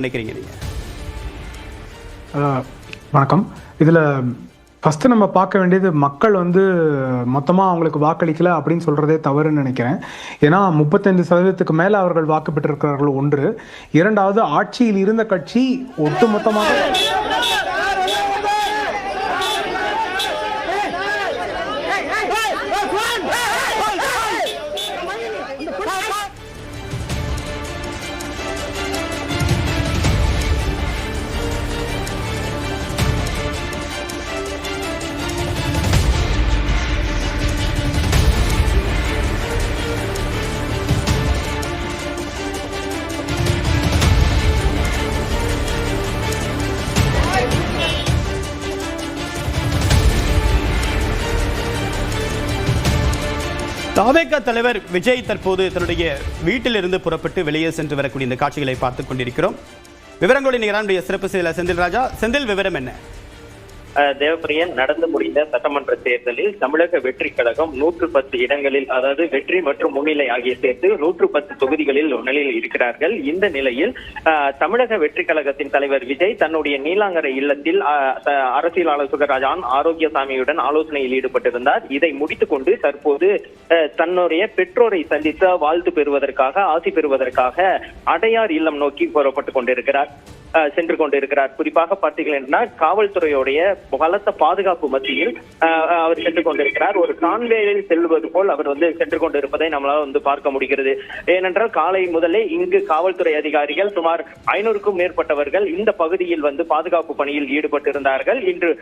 நினைக்கிறீங்க நீங்க? வணக்கம். இதில் ஃபஸ்ட்டு நம்ம பார்க்க வேண்டியது மக்கள் மொத்தமாக அவங்களுக்கு வாக்களிக்கல அப்படின்னு சொல்கிறதே தவறுன்னு நினைக்கிறேன். ஏன்னா 35% மேலே அவர்கள் வாக்கு பெற்றிருக்கிறார்கள் ஒன்று. இரண்டாவது, ஆட்சியில் இருந்த கட்சி ஒட்டுமொத்தமாக தவேக தலைவர் விஜய் தற்போது தன்னுடைய வீட்டிலிருந்து புறப்பட்டு வெளியே சென்று வரக்கூடிய இந்த காட்சிகளை பார்த்துக் கொண்டிருக்கிறோம். விவரங்களுடைய நிகழ்ச்சியுடைய சிறப்பு செயலர் செந்தில் ராஜா. செந்தில், விவரம் என்ன? தேவப்பிரியன், நடந்து முடிந்த சட்டமன்ற தேர்தலில் தமிழக வெற்றி கழகம் 110 இடங்களில், அதாவது வெற்றி மற்றும் முன்னிலை ஆகிய சேர்த்து 110 தொகுதிகளில் முன்னிலையில் இருக்கிறார்கள். இந்த நிலையில் தமிழக வெற்றி கழகத்தின் தலைவர் விஜய் தன்னுடைய நீலாங்கரை இல்லத்தில் அரசியல் ஆலோசகர் ஜான் ஆரோக்கியசாமியுடன் ஆலோசனையில் ஈடுபட்டிருந்தார். இதை முடித்துக் கொண்டு தற்போது தன்னுடைய பெற்றோரை சந்தித்து வாழ்த்து பெறுவதற்காக, ஆசி பெறுவதற்காக அடையார் இல்லம் நோக்கி புறப்பட்டுக் சென்று கொண்டிருக்கிறார். குறிப்பாக பார்த்தீர்கள் என்றால் காவல்துறையுடைய பலத்த பாதுகாப்பு மத்தியில் அவர் சென்று கொண்டிருக்கிறார். ஒரு கான்வேயில் செல்வது போல் அவர் சென்று கொண்டிருப்பதை நம்மளால் பார்க்க முடிகிறது. ஏனென்றால் காலை முதலே இங்கு காவல்துறை அதிகாரிகள் சுமார் 500க்கும் மேற்பட்டவர்கள் இந்த பகுதியில் பாதுகாப்பு பணியில் ஈடுபட்டிருந்தார்கள். இன்று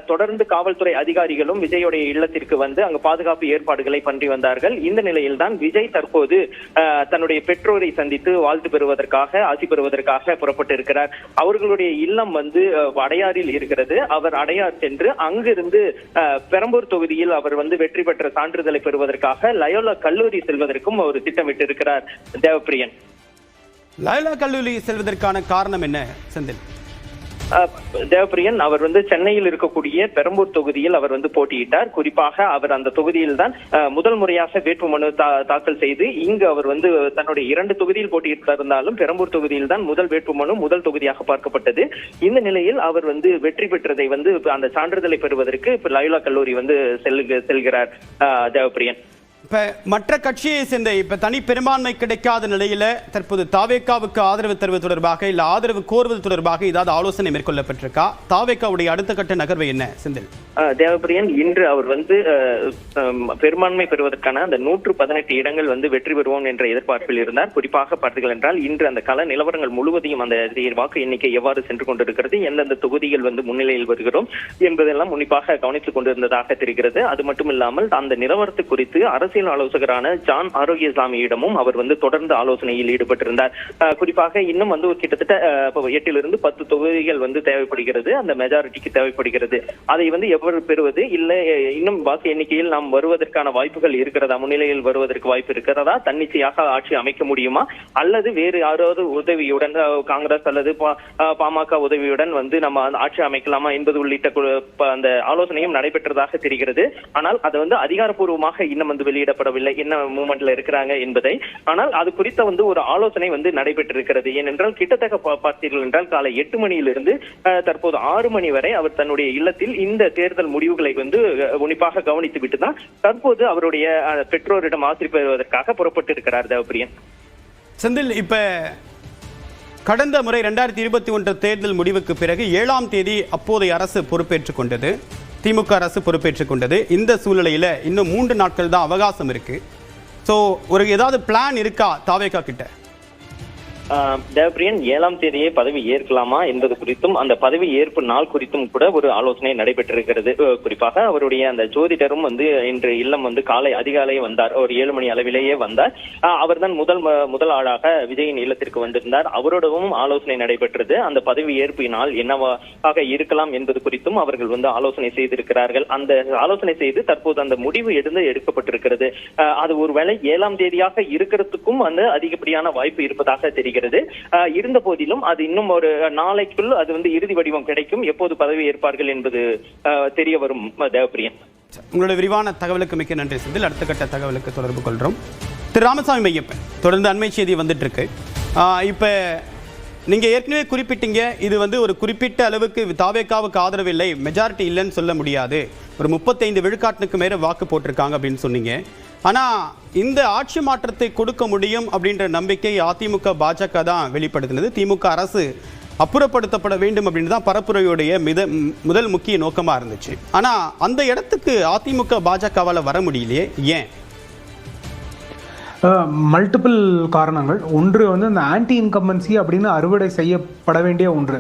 தொடர்ந்து காவல்துறை அதிகாரிகளும் விஜயுடைய இல்லத்திற்கு அங்கு பாதுகாப்பு ஏற்பாடுகளை பண்ணி வந்தார்கள். இந்த நிலையில் தான் விஜய் தற்போது தன்னுடைய பெற்றோரை சந்தித்து வாழ்த்து பெறுவதற்காக, ஆசி பெறுவதற்காக புறப்பட்டிருக்கிறார். அவர்களுடைய இல்லம் அடையாறில் இருக்கிறது. அவர் அடையார் சென்று அங்கிருந்து பெரம்பூர் தொகுதியில் அவர் வெற்றி பெற்ற சான்றிதழை பெறுவதற்காக லயோலா கல்லூரி செல்வதற்கும் அவர் திட்டமிட்டிருக்கிறார். தேவப்பிரியன், லயோலா கல்லூரி செல்வதற்கான காரணம் என்ன செந்தில்? தேவப்பிரியன், அவர் சென்னையில் இருக்கக்கூடிய பெரம்பூர் தொகுதியில் அவர் போட்டியிட்டார். குறிப்பாக அவர் அந்த தொகுதியில் தான் முதல் முறையாக வேட்புமனு தாக்கல் செய்து இங்கு அவர் தன்னுடைய 2 தொகுதியில் போட்டியிட்டிருந்தாலும் பெரம்பூர் தொகுதியில் தான் முதல் வேட்புமனு முதல் தொகுதியாக பார்க்கப்பட்டது. இந்த நிலையில் அவர் வெற்றி பெற்றதை அந்த சான்றிதழை பெறுவதற்கு லயோலா கல்லூரி செல்கிறார். தேவப்பிரியன், இப்ப மற்ற கட்சியை சேர்ந்த இப்ப தனி பெரும்பான்மை கிடைக்காத நிலையில தற்போது தாவேகாவுக்கு ஆதரவு தருவது தொடர்பாக இல்ல ஆதரவு கோருவது தொடர்பாக ஏதாவது ஆலோசனை மேற்கொள்ளப்பட்டிருக்கா? தாவேகாவுடைய அடுத்த கட்ட நகர்வு என்ன செந்தில்? தேவப்பிரியன், இன்று அவர் பெரும்பான்மை பெறுவதற்கான அந்த 118 இடங்கள் வெற்றி பெறுவோம் என்ற எதிர்பார்ப்பில் இருந்தார். குறிப்பாக பார்த்தீர்கள் என்றால் இன்று அந்த கள நிலவரங்கள் முழுவதையும், அந்த வாக்கு எண்ணிக்கை எவ்வாறு சென்று கொண்டிருக்கிறது, எந்தெந்த தொகுதிகள் முன்னிலையில் வருகிறோம் என்பதெல்லாம் உன்னிப்பாக கவனித்துக் கொண்டிருந்ததாக தெரிகிறது. அது மட்டும் இல்லாமல் அந்த நிலவரத்து குறித்து அரசியல் ஆலோசகரான ஜான் ஆரோக்கியசாமியிடமும் அவர் தொடர்ந்து ஆலோசனையில் ஈடுபட்டிருந்தார். குறிப்பாக இன்னும் கிட்டத்தட்ட 8 to 10 தொகுதிகள் தேவைப்படுகிறது, அந்த மெஜாரிட்டிக்கு தேவைப்படுகிறது. அதை எவ்வளவு பெறுவது, இல்ல இன்னும் வாக்கு எண்ணிக்கையில் நாம் வருவதற்கான வாய்ப்புகள் இருக்கிறதா, முன்னிலையில் வருவதற்கு வாய்ப்பு இருக்கிறதா, தன்னிச்சையாக ஆட்சி அமைக்க முடியுமா, அல்லது வேறு யாராவது உதவியுடன், காங்கிரஸ் அல்லது பாமக உதவியுடன் நம்ம ஆட்சி அமைக்கலாமா என்பது உள்ளிட்ட அந்த ஆலோசனையும் நடைபெற்றதாக தெரிகிறது. ஆனால் அது அதிகாரப்பூர்வமாக இன்னும் வெளியிடப்படவில்லை, என்ன மூவ்மெண்ட்ல இருக்கிறாங்க என்பதை. ஆனால் அது குறித்த ஒரு ஆலோசனை நடைபெற்றிருக்கிறது. ஏனென்றால் கிட்டத்தட்ட பார்த்தீர்கள் என்றால் காலை 8 மணியிலிருந்து தற்போது 6 மணி வரை அவர் தன்னுடைய இல்லத்தில் இந்த தேர்தல் முடிவுகளை உன்னிப்பாக கவனித்து விட்டுதான் தற்போது அவருடைய பெற்றோரிடம் ஆசி பெறுவதற்காக புறப்பட்டு இருக்கிறார். தேவப்பிரியன், செந்தில், இப்ப கடந்த முறை 2021 தேர்தல் முடிவுக்கு பிறகு 7ஆம் தேதி அப்போதைய அரசு பொறுப்பேற்றுக் கொண்டது, திமுக அரசு பொறுப்பேற்றுக் கொண்டது. இந்த சூழ்நிலையில இன்னும் 3 நாட்கள் தான் அவகாசம் இருக்கு. சோ ஒரு ஏதாவது பிளான் இருக்கா தாவேகா கிட்ட? தேவப்பிரியன், 7ஆம் தேதியே பதவி ஏற்கலாமா என்பது குறித்தும் அந்த பதவி ஏற்பு நாள் குறித்தும் கூட ஒரு ஆலோசனை நடைபெற்றிருக்கிறது. குறிப்பாக அவருடைய அந்த ஜோதிடரும் இன்று இல்லம் காலை அதிகாலை வந்தார். ஒரு 7 மணி அளவிலேயே வந்தார். அவர் தான் முதல் ஆளாக விஜயின் இல்லத்திற்கு வந்திருந்தார். அவரோடவும் ஆலோசனை நடைபெற்றது. அந்த பதவி ஏற்பு நாள் என்னவாக இருக்கலாம் என்பது குறித்தும் அவர்கள் ஆலோசனை செய்திருக்கிறார்கள். அந்த ஆலோசனை செய்து தற்போது அந்த முடிவு எடுக்கப்பட்டிருக்கிறது. அது ஒருவேளை 7ஆம் தேதியாக இருக்கிறதுக்கும் அதிகப்படியான வாய்ப்பு இருப்பதாக தெரிகிறது. இருந்த போதிலும் அது இன்னும் ஒரு நாளைக்குள் அது இறுதி வடிவம் கிடைக்கும். எப்போது பதவி ஏற்பார்கள் என்பது தெரிய வரும். தேவப்பிரியன், உங்களுடைய விரிவான தகவலுக்கு மிக்க நன்றி செந்தில். அடுத்த கட்ட தகவலுக்கு தொடர்பு கொள்கிறோம். திரு ராமசாமி மையப்பன், தொடர்ந்து அண்மை செய்தி வந்துட்டு இருக்கு. இப்போ நீங்க ஏற்கனவே குறிப்பிட்டீங்க, இது ஒரு குறிப்பிட்ட அளவுக்கு தாவேக்காவுக்கு ஆதரவு இல்லை, மெஜாரிட்டி இல்லைன்னு சொல்ல முடியாது, ஒரு 35 விழுக்காட்டுக்கு மேல வாக்கு போட்டிருக்காங்க அப்படின்னு சொன்னீங்க. ஆனா இந்த ஆட்சி மாற்றத்தை கொடுக்க முடியும் அப்படின்ற நம்பிக்கை அதிமுக பாஜக தான் வெளிப்படுத்தினது. திமுக அரசு அப்புறப்படுத்தப்பட வேண்டும் அப்படின்னு தான் பரப்புரையுடைய முதல் முக்கிய நோக்கமா இருந்துச்சு. ஆனா அந்த இடத்துக்கு அதிமுக பாஜகவால வர முடியலையே, ஏன்? மல்டிபிள் காரணங்கள். ஒன்று அந்த ஆன்டி இன்கம்பன்சி அப்படின்னு அறுவடை செய்யப்பட வேண்டிய ஒன்று.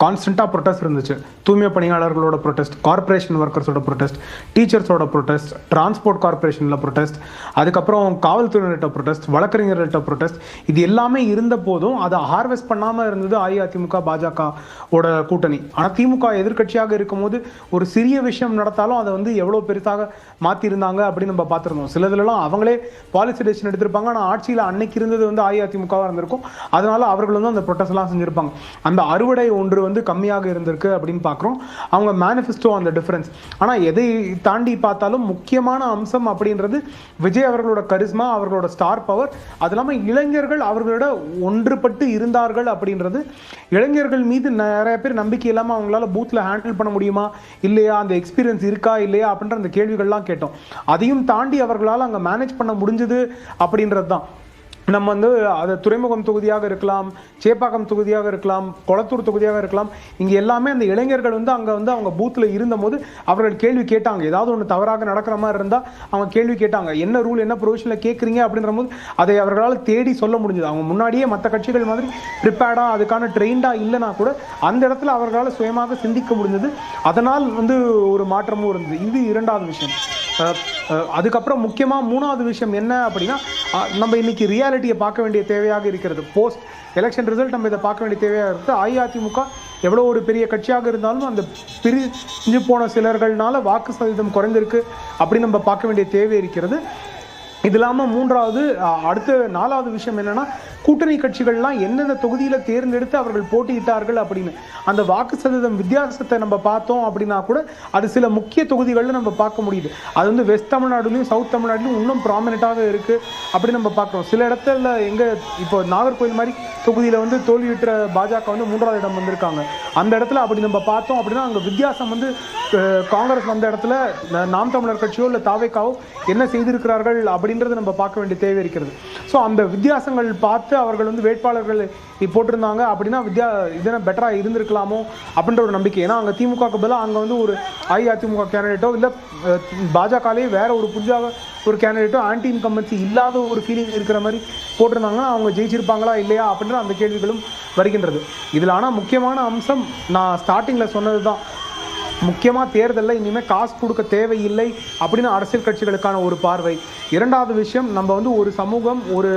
கான்ஸ்டன்ட்டாக ப்ரொட்டஸ்ட் இருந்துச்சு. தூய்மை பணியாளர்களோட ப்ரொட்டஸ்ட், கார்பரேஷன் ஒர்க்கர்ஸோட ப்ரொட்டஸ்ட், டீச்சர்ஸோட ப்ரொட்டஸ்ட், டிரான்ஸ்போர்ட் கார்பரேஷனில் ப்ரொட்டஸ்ட், அதுக்கப்புறம் காவல்துறையினர்கிட்ட ப்ரொட்டஸ்ட், வழக்கறிஞர்கள்ட்ட ப்ரொட்டஸ்ட். இது எல்லாமே இருந்த போதும் அதை ஹார்வெஸ்ட் பண்ணாமல் இருந்தது அஇஅதிமுக பாஜகவோட கூட்டணி. ஆனால் திமுக எதிர்கட்சியாக இருக்கும்போது ஒரு சிறிய விஷயம் நடத்தாலும் அதை எவ்வளோ பெருசாக மாற்றிருந்தாங்க அப்படின்னு நம்ம பார்த்துருந்தோம். சிலதுலாம் அவங்களே பாலிசி டெசிஷன் எடுத்திருப்பாங்க. ஆனால் ஆட்சியில் அன்னைக்கு இருந்தது அஇஅதிமுகவாக இருந்திருக்கும். அதனால அவர்கள் அந்த ப்ரொட்டஸ்ட் எல்லாம் செஞ்சிருப்பாங்க. அந்த அறுவடை ஒன்று கம்மியாக இருந்திருக்கு அப்படின்னு பார்க்குறோம். அவங்க மேனிஃபெஸ்டோ அந்த டிஃபரன்ஸ். ஆனால் எதை தாண்டி பார்த்தாலும் முக்கியமான அம்சம் அப்படின்றது விஜய் அவர்களோட கரிஸ்மா, அவர்களோட ஸ்டார் பவர். அது இல்லாமல் இளைஞர்கள் அவர்களோட ஒன்றுபட்டு இருந்தார்கள் அப்படின்றது. இளைஞர்கள் மீது நிறைய பேர் நம்பிக்கை இல்லாமல் அவங்களால பூத்தில் ஹேண்டில் பண்ண முடியுமா இல்லையா, அந்த எக்ஸ்பீரியன்ஸ் இருக்கா இல்லையா அப்படின்ற அந்த கேள்விகள்லாம் கேட்டோம். அதையும் தாண்டி அவர்களால் அங்கே மேனேஜ் பண்ண முடிஞ்சது அப்படின்றது தான். நம்ம அது துறைமுகம் தொகுதியாக இருக்கலாம், சேப்பாக்கம் தொகுதியாக இருக்கலாம், கொளத்தூர் தொகுதியாக இருக்கலாம். இங்கே எல்லாமே அந்த இளைஞர்கள் அங்கே அவங்க பூத்தில் இருந்தபோது அவர்கள் கேள்வி கேட்டாங்க. ஏதாவது ஒன்று தவறாக நடக்கிற மாதிரி இருந்தால் அவங்க கேள்வி கேட்டாங்க. என்ன ரூல், என்ன ப்ரொவிஷனில் கேட்குறீங்க அப்படின்ற போது அதை அவர்களால் தேடி சொல்ல முடிஞ்சது. அவங்க முன்னாடியே மற்ற கட்சிகள் மாதிரி ப்ரிப்பேர்டாக அதுக்கான ட்ரெயின்டாக இல்லைனா கூட அந்த இடத்துல அவர்களால் சுயமாக சிந்திக்க முடிஞ்சது. அதனால் ஒரு மாற்றமும் இருந்தது. இது இரண்டாவது விஷயம். அதுக்கப்புறம் முக்கியமாக மூணாவது விஷயம் என்ன அப்படின்னா, நம்ம இன்னைக்கு ரியாலிட்டியை பார்க்க வேண்டிய தேவையாக இருக்கிறது. போஸ்ட் எலெக்ஷன் ரிசல்ட் நம்ம இதை பார்க்க வேண்டிய தேவையாக இருக்குது. அஇஅதிமுக எவ்வளோ ஒரு பெரிய கட்சியாக இருந்தாலும் அந்த பிரிஞ்சு போன சிலர்கள்னால வாக்கு சதவீதம் குறைந்திருக்கு அப்படின்னு நம்ம பார்க்க வேண்டிய தேவை இருக்கிறது. இது இல்லாமல் மூன்றாவது அடுத்த நாலாவது விஷயம் என்னன்னா, கூட்டணி கட்சிகள்லாம் எந்தெந்த தொகுதியில் தேர்ந்தெடுத்து அவர்கள் போட்டியிட்டார்கள் அப்படின்னு அந்த வாக்கு சதவீதம் வித்தியாசத்தை நம்ம பார்த்தோம் அப்படின்னா கூட அது சில முக்கிய தொகுதிகளில் நம்ம பார்க்க முடியுது. அது வெஸ்ட் தமிழ்நாடுலையும் சவுத் தமிழ்நாடுலையும் இன்னும் ப்ராமினெண்ட்டாக இருக்குது அப்படின்னு நம்ம பார்க்குறோம். சில இடத்துல இப்போ நாகர்கோவில் மாதிரி தொகுதியில் தோல்வியுற்ற பாஜக 3வது இடம் வந்திருக்காங்க. அந்த இடத்துல அப்படி நம்ம பார்த்தோம் அப்படின்னா அங்கே வித்தியாசம் காங்கிரஸ் வந்த இடத்துல நாம் தமிழர் கட்சியோ இல்லை தாவேக்காவோ என்ன செய்திருக்கிறார்கள் அப்படின்றது நம்ம பார்க்க வேண்டிய தேவை இருக்கிறது. ஸோ அந்த வித்தியாசங்கள் பார்த்து அவர்கள் வேட்பாளர்கள் போட்டிருந்தாங்க அப்படின்னா இதென்ன பெட்டராக இருந்திருக்கலாமோ அப்படின்ற ஒரு நம்பிக்கை. ஏன்னா அங்கே திமுகவுக்கு பதிலாக அங்கே ஒரு அஇஅதிமுக கேண்டிடேட்டோ இல்லை பாஜகலேயே வேற ஒரு புதிதாக ஒரு கேண்டிடேட்டோ ஆன்டி இன்கம்பன்சி இல்லாத ஒரு ஃபீலிங் இருக்கிற மாதிரி போட்டிருந்தாங்கன்னா அவங்க ஜெயிச்சிருப்பாங்களா இல்லையா அப்படின்ற அந்த கேள்விகளும் வருகின்றது. இதில் ஆனால் முக்கியமான அம்சம் நான் ஸ்டார்டிங்கில் சொன்னது தான். முக்கியமாக தேர்தலில் இனிமேல் காசு கொடுக்க தேவையில்லை அப்படின்னு அரசியல் கட்சிகளுக்கான ஒரு பார்வை. இரண்டாவது விஷயம், நம்ம ஒரு சமூகம், ஒரு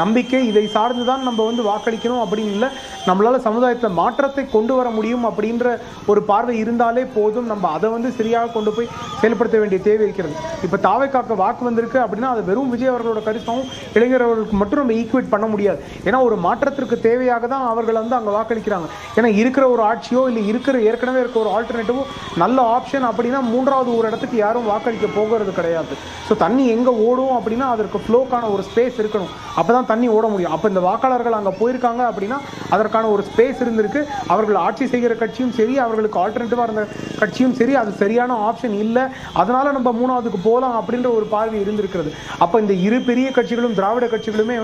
நம்பிக்கை, இதை சார்ந்து தான் நம்ம வாக்களிக்கணும் அப்படின்னு இல்லை. நம்மளால் சமுதாயத்தில் மாற்றத்தை கொண்டு வர முடியும் அப்படின்ற ஒரு பார்வை இருந்தாலே போதும். நம்ம அதை சரியாக கொண்டு போய் செயல்படுத்த வேண்டிய தேவை இருக்கிறது. இப்போ தாவேக்காக்கு வாக்கு வந்திருக்கு அப்படின்னா அது வெறும் விஜய் அவர்களோட கரிசனமும் இளைஞர் அவர்களுக்கு மட்டும் நம்ம ஈக்குவேட் பண்ண முடியாது. ஏன்னா ஒரு மாற்றத்திற்கு தேவையாக தான் அவர்கள் அங்கே வாக்களிக்கிறாங்க. ஏன்னா இருக்கிற ஒரு ஆட்சியோ இல்லை ஏற்கனவே இருக்க ஒரு ஆல்டர்னேட்டிவோ நல்ல ஆப்ஷன் அப்படின்னா மூன்றாவது ஒரு இடத்துக்கு யாரும் வாக்களிக்க போகிறது கிடையாது. ஸோ தண்ணி எங்கே ஓடும் அப்படின்னா அதற்கு ஃப்ளோக்கான ஒரு ஸ்பேஸ் இருக்கணும். அப்போ தான் தண்ணி ஓட முடியும். அப்போ இந்த வாக்காளர்கள் அங்கே போயிருக்காங்க அப்படின்னா அதற்கான ஒரு ஸ்பேஸ் இருந்திருக்கு. அவர்கள் ஆட்சி செய்கிற கட்சியும் சரி, அவர்களுக்கு ஆல்டர்னேட்டிவாக இருந்த கட்சியும் சரி, அது சரியான ஆப்ஷன் இல்லை, அதனால நம்ம மூணாவதுக்கு போகலாம் அப்படின்ற ஒரு பார்வை இருந்திருக்கிறது. அப்போ இந்த இரு பெரிய கட்சிகளும் திராவிட கட்சிகளுமே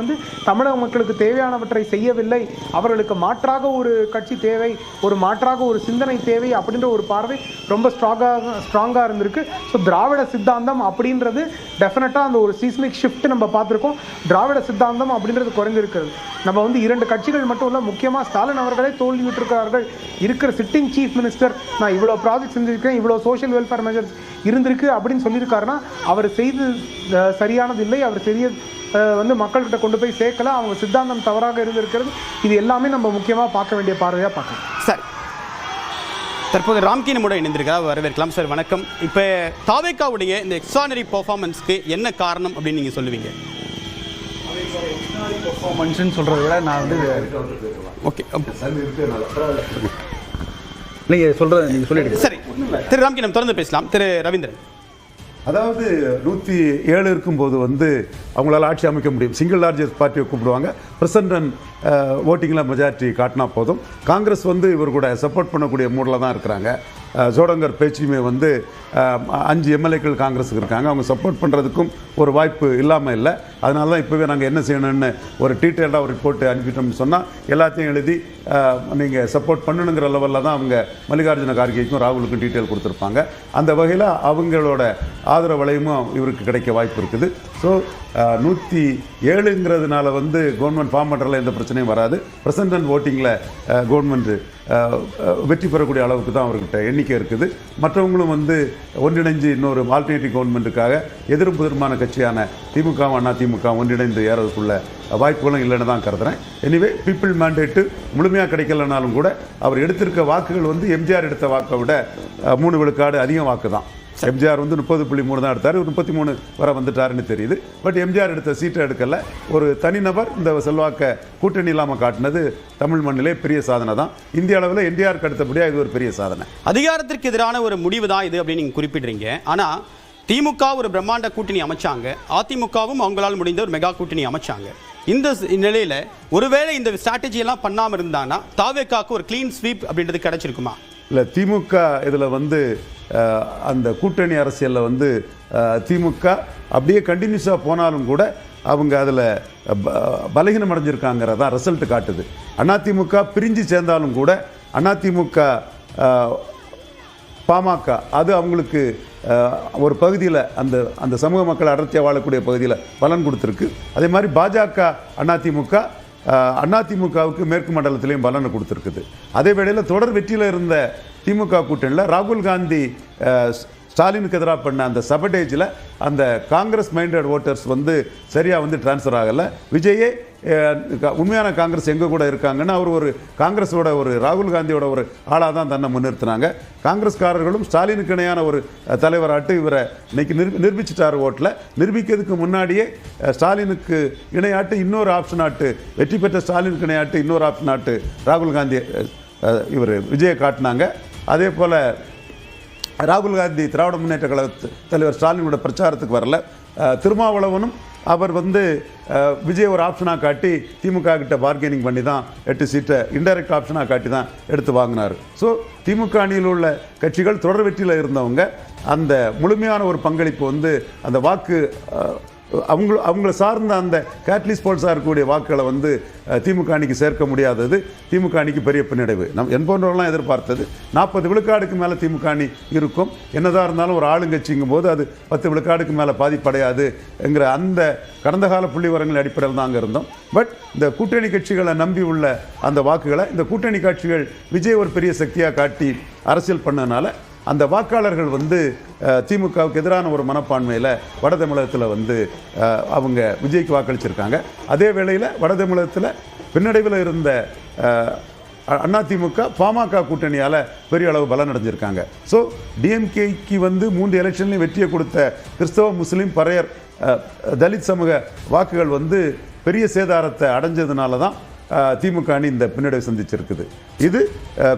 தமிழக மக்களுக்கு தேவையானவற்றை செய்யவில்லை, அவர்களுக்கு மாற்றாக ஒரு கட்சி தேவை, ஒரு மாற்றாக ஒரு சிந்தனை தேவை அப்படின்ற ஒரு பார்வை ரொம்ப ஸ்ட்ராங்காக இருந்திருக்கு. ஸோ திராவிட சித்தாந்தம் அப்படின்றது டெஃபினட்டாக அந்த ஒரு சீஸ்மிக் ஷிஃப்ட் நம்ம பார்த்துருக்கோம். திராவிட சித்தாந்தம் அப்படின்றது குறைந்திருக்கிறது. நம்ம இரண்டு கட்சிகள் மட்டும் இல்லை, முக்கியமாக ஸ்டாலின் அவர்களே தோல்வி விட்டுருக்கிறார்கள். இருக்கிற சிட்டிங் சீஃப் மினிஸ்டர் நான் இவ்வளோ ப்ராஜெக்ட் செஞ்சுருக்கேன், இவ்வளோ சோஷியல் வெல்ஃபேர் மெஷர்ஸ் இருந்திருக்கு அப்படின்னு சொல்லியிருக்காருன்னா அவர் செய்து சரியானது இல்லை, அவர் மக்கள்கிட்ட கொண்டு போய் சேர்க்கல, அவங்க சித்தாந்தம் தவறாக இருந்திருக்கிறது. இது எல்லாமே நம்ம முக்கியமாக பார்க்க வேண்டிய பார்வையாக பார்க்கலாம். சார், தற்போது ராம்கி நம்முடைய இணைந்திருக்கார், வரவேற்கலாம். சார் வணக்கம். இப்போ தாவேக்காவுடைய இந்த எக்ஸ்ட்ரானரி பெர்ஃபார்மன்ஸ்க்கு என்ன காரணம் அப்படின்னு நீங்கள் சொல்லுவீங்க? பெர்ஃபார்மன்ஸ்னு சொல்கிறத விட நான் ஓகே நீங்கள் சொல்கிறது நீங்கள் சொல்லிடுங்க. சரி, திரு ராம்கி நம்ம தொடர்ந்து பேசலாம். திரு ரவீந்திரன், அதாவது 107 இருக்கும்போது வந்து அவங்களால ஆட்சி அமைக்க முடியும். சிங்கிள் லார்ஜஸ்ட் பார்ட்டியை கூப்பிடுவாங்க. பிரசன்ட் அண்ட் ஓட்டிங்கில் மெஜாரிட்டி காட்டினா போதும். காங்கிரஸ் வந்து இவர் கூட சப்போர்ட் பண்ணக்கூடிய மூடில் தான் இருக்கிறாங்க. ஜோடங்கர் பேச்சுமே வந்து 5 எம்எல்ஏக்கள் காங்கிரஸுக்கு இருக்காங்க. அவங்க சப்போர்ட் பண்ணுறதுக்கும் ஒரு வாய்ப்பு இல்லாமல் இல்லை. அதனால தான் இப்போவே நாங்கள் என்ன செய்யணும்னு ஒரு டீட்டெயில்டாக ஒரு ரிப்போர்ட் அனுப்பிட்டோம்னு சொன்னால் எல்லாத்தையும் எழுதி நீங்கள் சப்போர்ட் பண்ணணுங்கிற லெவலில் தான் அவங்க மல்லிகார்ஜுன கார்கேக்கும் ராகுலுக்கும் டீட்டெயில் கொடுத்துருப்பாங்க. அந்த வகையில் அவங்களோட ஆதரவு வளையமும் இவருக்கு கிடைக்க வாய்ப்பு இருக்குது. ஸோ 107ங்கிறதுனால வந்து கவர்மெண்ட் ஃபார்ம் பண்ணுறதுல எந்த பிரச்சனையும் வராது. பிரசன்ட் அண்ட் ஓட்டிங்கில் கவர்மெண்ட்டு வெற்றி பெறக்கூடிய அளவுக்கு தான் அவர்கிட்ட எண்ணிக்கை இருக்குது. மற்றவங்களும் வந்து ஒன்றிணைஞ்சு இன்னொரு ஆல்டர்னேட்டிவ் கவர்மெண்ட்டுக்காக எதிரும் புதிருமான கட்சியான திமுகவும் அண்ணா திமுக ஒன்றிணைந்து ஏறதுக்குள்ள வாய்ப்புகளும் இல்லைன்னு தான் கருதுறேன். எனிவே பீப்புள் மேண்டேட்டு முழுமையாக கிடைக்கலனாலும் கூட அவர் எடுத்திருக்க வாக்குகள் வந்து எம்ஜிஆர் எடுத்த வாக்கை விட 3 விழுக்காடு அதிகம் வாக்கு தான். எம்ஜிஆர் வந்து 30.3 தான் எடுத்தார். 33 வரை வந்துட்டாருன்னு தெரியுது. பட் எம்ஜிஆர் எடுத்த சீட்டை எடுக்கல. ஒரு தனிநபர் இந்த செல்வாக்கை கூட்டணி இல்லாமல் காட்டினது தமிழ் மண்ணிலே பெரிய சாதனை தான். இந்திய அளவில் என்டிஆருக்கு அடுத்தபடியாக இது ஒரு பெரிய சாதனை. அதிகாரத்திற்கு எதிரான ஒரு முடிவு தான் இது அப்படின்னு நீங்கள் குறிப்பிடுறீங்க. ஆனால் திமுக ஒரு பிரம்மாண்ட கூட்டணி அமைச்சாங்க, அதிமுகவும் அவங்களால் முடிந்த ஒரு மெகா கூட்டணி அமைச்சாங்க. இந்த நிலையில் ஒருவேளை இந்த ஸ்ட்ராட்டஜி எல்லாம் பண்ணாமல் இருந்தாங்கன்னா தாவேக்காக்கு ஒரு கிளீன் ஸ்வீப் அப்படின்றது கிடைச்சிருக்குமா? இல்லை, திமுக இதில் வந்து அந்த கூட்டணி அரசியலில் வந்து திமுக அப்படியே கண்டினியூஸாக போனாலும் கூட அவங்க அதில் பலகீனம் அடைஞ்சிருக்காங்கிறதான் ரிசல்ட் காட்டுது. அதிமுக பிரிஞ்சு சேர்ந்தாலும் கூட அதிமுக பாமக அது அவங்களுக்கு ஒரு பகுதியில் அந்த அந்த சமூக மக்கள் அடர்த்தியாக வாழக்கூடிய பகுதியில் பலன் கொடுத்துருக்கு. அதே மாதிரி பாஜக அதிமுகவுக்கு மேற்கு மண்டலத்திலையும் பலனை கொடுத்துருக்குது. அதே வேளையில் தொடர் வெற்றியில் இருந்த திமுக கூட்டணியில் ராகுல் காந்தி ஸ்டாலினுக்கு எதிராக பண்ண அந்த சபடேஜில் அந்த காங்கிரஸ் மைண்டட் ஓட்டர்ஸ் வந்து சரியாக வந்து டிரான்ஸ்ஃபர் ஆகலை. விஜயே உண்மையான காங்கிரஸ் எங்கே கூட இருக்காங்கன்னு அவர் ஒரு காங்கிரஸோட ஒரு ராகுல் காந்தியோட ஒரு ஆளாக தான் தன்னை முன்னிறுத்தினாங்க. காங்கிரஸ்காரர்களும் ஸ்டாலினுக்கு இணையான ஒரு தலைவராட்டு இவரை இன்னைக்கு நிரூபிச்சிட்டார். ஓட்டில் நிரூபிக்கிறதுக்கு முன்னாடியே ஸ்டாலினுக்கு இணையாட்டு இன்னொரு ஆப்ஷன் ஆட்டு, வெற்றி பெற்ற ஸ்டாலினுக்கு இணையாட்டு இன்னொரு ஆப்ஷன் ஆட்டு ராகுல் காந்தி இவர் விஜயை காட்டினாங்க. அதே போல் ராகுல் காந்தி திராவிட முன்னேற்ற கழக தலைவர் ஸ்டாலினோட பிரச்சாரத்துக்கு வரல. திருமாவளவனும் அவர் வந்து விஜய் ஒரு ஆப்ஷனாக காட்டி திமுக கிட்ட பார்கெனிங் பண்ணி தான் 8 சீட்டை இன்டைரக்ட் ஆப்ஷனாக காட்டி தான் எடுத்து வாங்கினார். ஸோ திமுக அணியில் உள்ள கட்சிகள் தொடர் வெற்றியில் இருந்தவங்க அந்த முழுமையான ஒரு பங்களிப்பு வந்து அந்த வாக்கு அவங்கள சார்ந்த அந்த கேட்லிஸ் போல்ஸாக இருக்கக்கூடிய வாக்குகளை வந்து திமுக அணிக்கு சேர்க்க முடியாதது திமுக அணிக்கு பெரிய பின்னடைவு. என் போன்றவர்கள்லாம் எதிர்பார்த்தது 40 விழுக்காடுக்கு மேலே திமுக அணி இருக்கும். என்னதான் இருந்தாலும் ஒரு ஆளுங்கட்சிங்கும் போது அது 10 விழுக்காடுக்கு மேலே பாதிப்படையாது என்கிற அந்த கடந்த கால புள்ளி விவரங்கள் அடிப்படையில் தான் அங்கே இருந்தோம். பட் இந்த கூட்டணி கட்சிகளை நம்பி உள்ள அந்த வாக்குகளை இந்த கூட்டணி கட்சிகள் விஜய் ஒரு பெரிய சக்தியாக காட்டி அரசியல் பண்ணதுனால அந்த வாக்காளர்கள் வந்து திமுகவுக்கு எதிரான ஒரு மனப்பான்மையில் வட தமிழகத்தில் வந்து அவங்க விஜய்க்கு வாக்களிச்சிருக்காங்க. அதே வேளையில் வட தமிழகத்தில் பின்னடைவில் இருந்த அதிமுக பாமக கூட்டணியால் பெரிய அளவு பலன் அடைஞ்சிருக்காங்க. ஸோ டிஎம்கேக்கு வந்து 3 எலெக்ஷன்லையும் வெற்றியை கொடுத்த கிறிஸ்தவ முஸ்லீம் பறையர் தலித் சமூக வாக்குகள் வந்து பெரிய சேதாரத்தை அடைஞ்சதுனால தான் திமுக அணி இந்த பின்னடைவை சந்திச்சிருக்குது. இது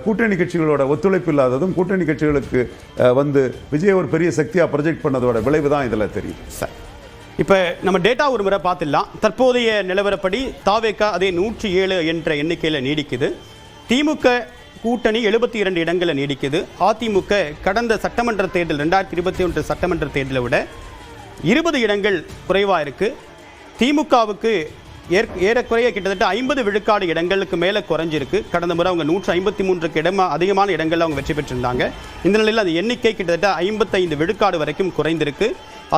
கூட்டணி கட்சிகளோட ஒத்துழைப்பு இல்லாததும் கூட்டணி கட்சிகளுக்கு வந்து விஜய் ஒரு பெரிய சக்தியாக ப்ரொஜெக்ட் பண்ணதோட விளைவு தான் இதில் தெரியும். சார், இப்போ நம்ம டேட்டா ஒரு முறை பார்த்துடலாம். தற்போதைய நிலவரப்படி தாவேக்கா அதே 107 என்ற எண்ணிக்கையில் நீடிக்குது. திமுக கூட்டணி 72 இடங்களில் நீடிக்குது. அதிமுக கடந்த சட்டமன்ற தேர்தல் 2021 சட்டமன்ற தேர்தலை விட 20 இடங்கள் குறைவாக இருக்குது. திமுகவுக்கு ஏறக்குறைய கிட்டத்தட்ட 50 விழுக்காடு இடங்களுக்கு மேலே குறைஞ்சிருக்கு. கடந்த முறை அவங்க 153க்கு அதிகமான இடங்களில் அவங்க வெற்றி பெற்றிருந்தாங்க. இந்த நிலையில் அந்த எண்ணிக்கை கிட்டத்தட்ட 55 விழுக்காடு வரைக்கும் குறைந்திருக்கு.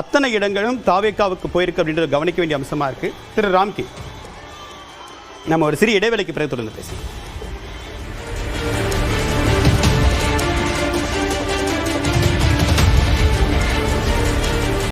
அத்தனை இடங்களும் தாவேக்காவுக்கு போயிருக்கு அப்படின்றது கவனிக்க வேண்டிய அம்சமாக இருக்குது. திரு ராம்கி, நம்ம ஒரு சிறிய இடைவேளைக்கு பிறகு தொடர்ந்து பேசுவோம்.